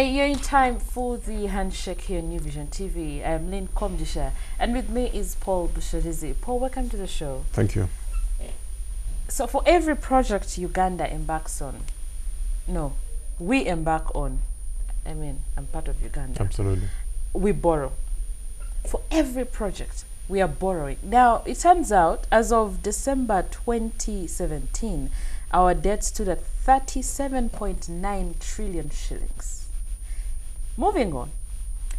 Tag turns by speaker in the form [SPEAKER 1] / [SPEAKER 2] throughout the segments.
[SPEAKER 1] You're in time for the Handshake here on New Vision TV. I'm Lynn Komdisha, and with me is Paul Bushirizi. Paul, welcome to the show.
[SPEAKER 2] Thank you.
[SPEAKER 1] So for every project Uganda embarks on, no, we embark on, I mean, I'm part of Uganda.
[SPEAKER 2] Absolutely.
[SPEAKER 1] We borrow. For every project, we are borrowing. Now, it turns out, as of December 2017, our debt stood at 37.9 trillion shillings. Moving on,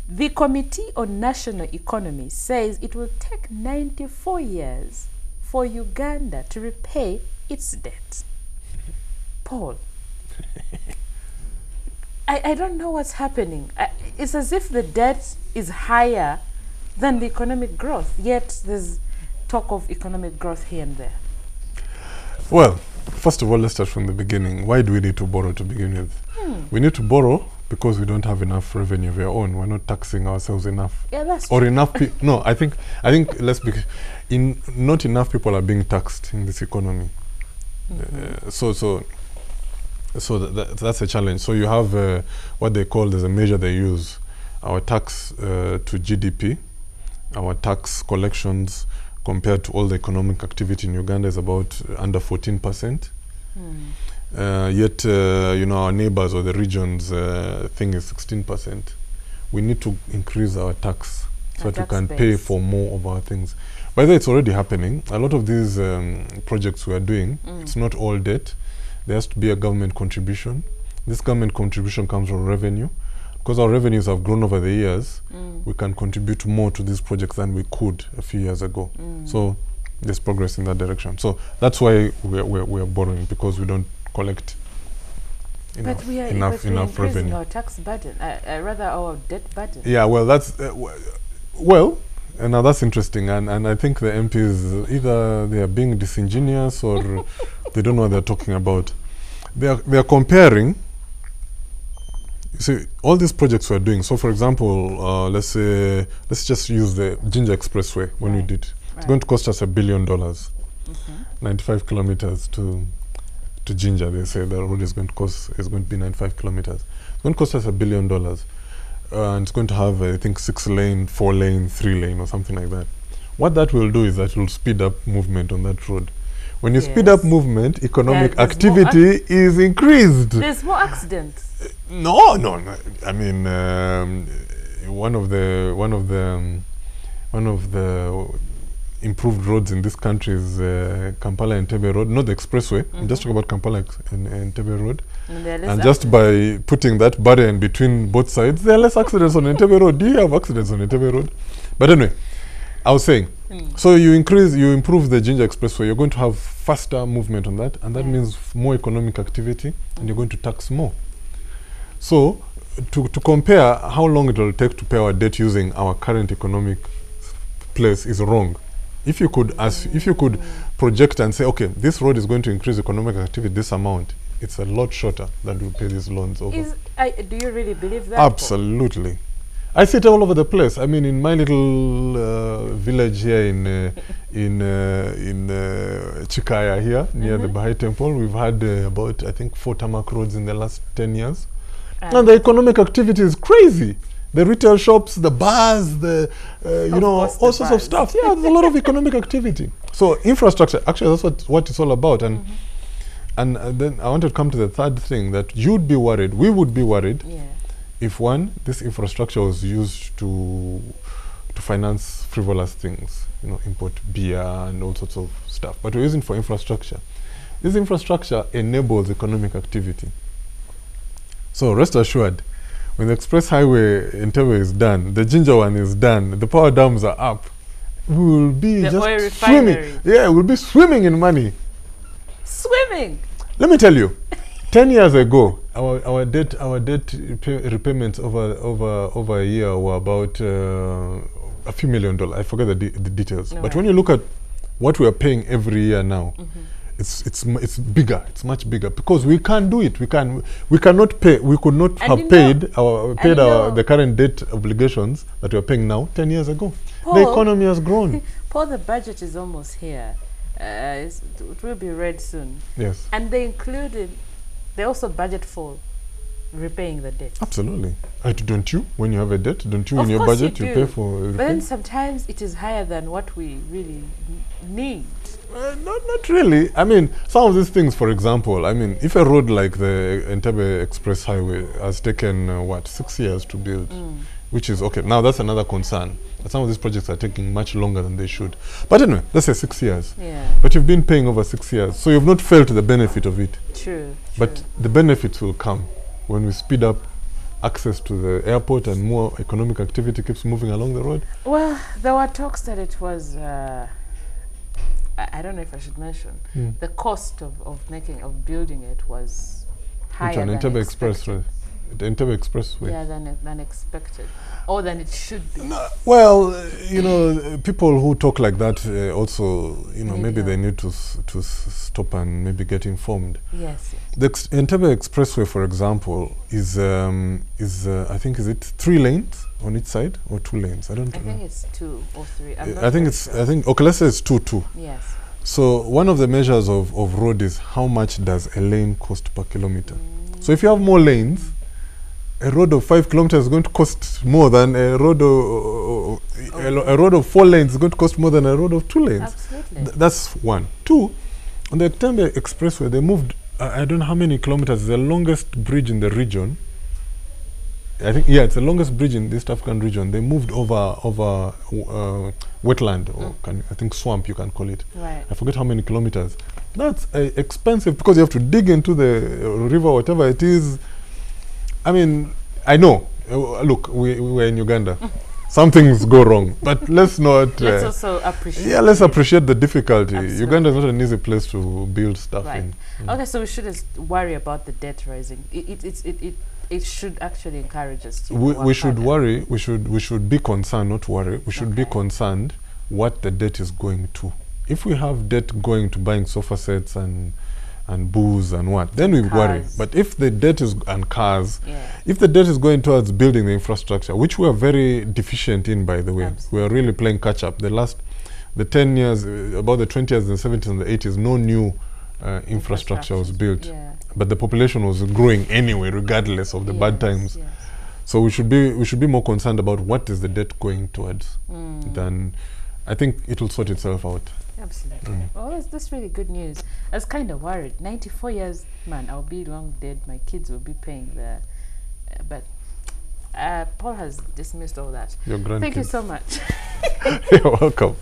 [SPEAKER 1] the Committee on National Economy says it will take 94 years for Uganda to repay its debt. Paul, I don't know what's happening. It's as if the debt is higher than the economic growth, yet there's talk of economic growth here and there.
[SPEAKER 2] Well, first of all, let's start from the beginning. Why do we need to borrow to begin with? We need to borrow because we don't have enough revenue of our own. We're not taxing ourselves enough.
[SPEAKER 1] Yeah, that's
[SPEAKER 2] or
[SPEAKER 1] true.
[SPEAKER 2] enough no, I think let's be not enough people are being taxed in this economy. So that's a challenge. So you have what they call, there's a measure they use, our tax to GDP, our tax collections compared to all the economic activity in Uganda is about under 14%. Yet, you know, our neighbors or the regions thing is 16%. We need to increase our tax so that we can pay for more of our things. By the way, it's already happening. A lot of these projects we are doing, it's not all debt. There has to be a government contribution. This government contribution comes from revenue. Because our revenues have grown over the years, we can contribute more to these projects than we could a few years ago. So there's progress in that direction. So that's why we're borrowing, because we don't collect enough, enough revenue.
[SPEAKER 1] Our tax burden, rather our debt burden.
[SPEAKER 2] Yeah, well, that's well, and now that's interesting, and I think the MPs either they are being disingenuous or they don't know what they're talking about. They are comparing. You see, all these projects we're doing. So, for example, let's just use the Ginger Expressway when we did. It's going to cost us $1 billion, 95 kilometers to Ginger. They say the road is going to be 95 kilometers. It's going to cost us $1 billion, and it's going to have, I think, 6-lane, 4-lane, 3-lane, or something like that. What that will do is that it will speed up movement on that road. When you speed up movement, economic activity is increased.
[SPEAKER 1] There's more accidents.
[SPEAKER 2] No. I mean, one of the improved roads in this country is Kampala and Entebbe Road, not the expressway. I'm just talking about Kampala and Entebbe Road. And just by putting that barrier in between both sides, there are less accidents on Entebbe Road. Do you have accidents on Entebbe Road? But anyway, I was saying, so you improve the Ginger Expressway, you're going to have faster movement on that, and that means more economic activity, and you're going to tax more. So, to compare how long it will take to pay our debt using our current economic place is wrong. If you could project and say, okay, this road is going to increase economic activity this amount, it's a lot shorter than we'll pay these loans over.
[SPEAKER 1] Do you really believe that?
[SPEAKER 2] Absolutely. I see it all over the place. I mean, in my little village here in Chikaya here, near the Bahai Temple, we've had about, I think, 4 tarmac roads in the last 10 years. And the economic activity is crazy. The retail shops, the bars, you know, all sorts of stuff. Yeah, there's a lot of economic activity. So infrastructure, actually, that's what it's all about. And then I want to come to the third thing, that you'd be worried, we would be worried, if this infrastructure was used to finance frivolous things, you know, import beer and all sorts of stuff. But we're using it for infrastructure. This infrastructure enables economic activity. So rest assured, when the express highway in Entebbe is done, the Ginger one is done, the power dams are up, we will be just swimming. Yeah, we'll be swimming in money.
[SPEAKER 1] Swimming.
[SPEAKER 2] Let me tell you, 10 years ago, our debt repayments over a year were about a few $1 million. I forget the details. But when you look at what we are paying every year now, it's bigger. It's much bigger because we can't do it. We cannot pay. We could not have paid the current debt obligations that we are paying now 10 years ago. Paul, the economy has grown.
[SPEAKER 1] Paul, the budget is almost here. It will be read soon.
[SPEAKER 2] Yes.
[SPEAKER 1] And they also budget for repaying the debt.
[SPEAKER 2] Absolutely. Don't you? When you have a debt, don't you
[SPEAKER 1] Of
[SPEAKER 2] in your
[SPEAKER 1] course
[SPEAKER 2] budget
[SPEAKER 1] you
[SPEAKER 2] you
[SPEAKER 1] do.
[SPEAKER 2] pay for
[SPEAKER 1] But then
[SPEAKER 2] repaying?
[SPEAKER 1] sometimes it is higher than what we really need.
[SPEAKER 2] Not really. I mean, some of these things, for example, I mean, if a road like the Entebbe Express Highway has taken, 6 years to build, which is, okay, now that's another concern. Some of these projects are taking much longer than they should. But anyway, let's say 6 years.
[SPEAKER 1] Yeah.
[SPEAKER 2] But you've been paying over 6 years, so you've not felt the benefit of it.
[SPEAKER 1] True.
[SPEAKER 2] But the benefits will come when we speed up access to the airport and more economic activity keeps moving along the road.
[SPEAKER 1] Well, there were talks that it was, I don't know if I should mention, the cost of building it was higher than
[SPEAKER 2] Entebbe
[SPEAKER 1] expected.
[SPEAKER 2] Expressway. The Entebbe Expressway.
[SPEAKER 1] Yeah, than expected, or than it should be.
[SPEAKER 2] No, well, people who talk like that also, maybe they need to stop and maybe get informed.
[SPEAKER 1] Yes.
[SPEAKER 2] The Entebbe Expressway, for example, is I think, is it 3 lanes on each side or 2 lanes? I don't know.
[SPEAKER 1] I think it's 2 or 3.
[SPEAKER 2] I think okay, let's say it's 2.
[SPEAKER 1] Yes.
[SPEAKER 2] So one of the measures of road is how much does a lane cost per kilometer. So if you have more lanes, a road of 5 kilometers is going to cost more than a road of a road of 4 lanes is going to cost more than a road of 2 lanes.
[SPEAKER 1] Absolutely.
[SPEAKER 2] That's one. 2, on the Entebbe Expressway, they moved. I don't know how many kilometers. It's the longest bridge in the region. I think, yeah, it's the longest bridge in the East African region. They moved over wetland, or I think swamp, you can call it.
[SPEAKER 1] Right.
[SPEAKER 2] I forget how many kilometers. That's expensive because you have to dig into the river, whatever it is. I mean, I know. Look, we were in Uganda. Some things go wrong, but let's not.
[SPEAKER 1] Let's also appreciate.
[SPEAKER 2] Yeah, let's appreciate the difficulty.
[SPEAKER 1] Absolutely.
[SPEAKER 2] Uganda is not an easy place to build stuff
[SPEAKER 1] Right.
[SPEAKER 2] in.
[SPEAKER 1] Okay, so we shouldn't worry about the debt rising. It should actually encourage us to.
[SPEAKER 2] We should
[SPEAKER 1] harder.
[SPEAKER 2] worry. We should be concerned, not worry. We should be
[SPEAKER 1] Okay.
[SPEAKER 2] concerned what the debt is going to. If we have debt going to buying sofa sets and booze and what, then we worry.
[SPEAKER 1] Cars.
[SPEAKER 2] But if the debt is, and cars,
[SPEAKER 1] Yeah.
[SPEAKER 2] if the debt is going towards building the infrastructure, which we are very deficient in, by the way,
[SPEAKER 1] Absolutely.
[SPEAKER 2] we are really playing catch up. The 10 years, about the 20 years, the 70s and the 80s, no new infrastructure was built.
[SPEAKER 1] Yeah.
[SPEAKER 2] But the population was growing anyway, regardless of the bad times.
[SPEAKER 1] Yes.
[SPEAKER 2] So we should be more concerned about what is the debt going towards. Than I think it will sort itself out.
[SPEAKER 1] Absolutely. Well, that's really good news. I was kind of worried. 94 years, man, I'll be long dead. My kids will be paying the. But Paul has dismissed all that.
[SPEAKER 2] Your grandkids.
[SPEAKER 1] Thank you so much.
[SPEAKER 2] You're welcome.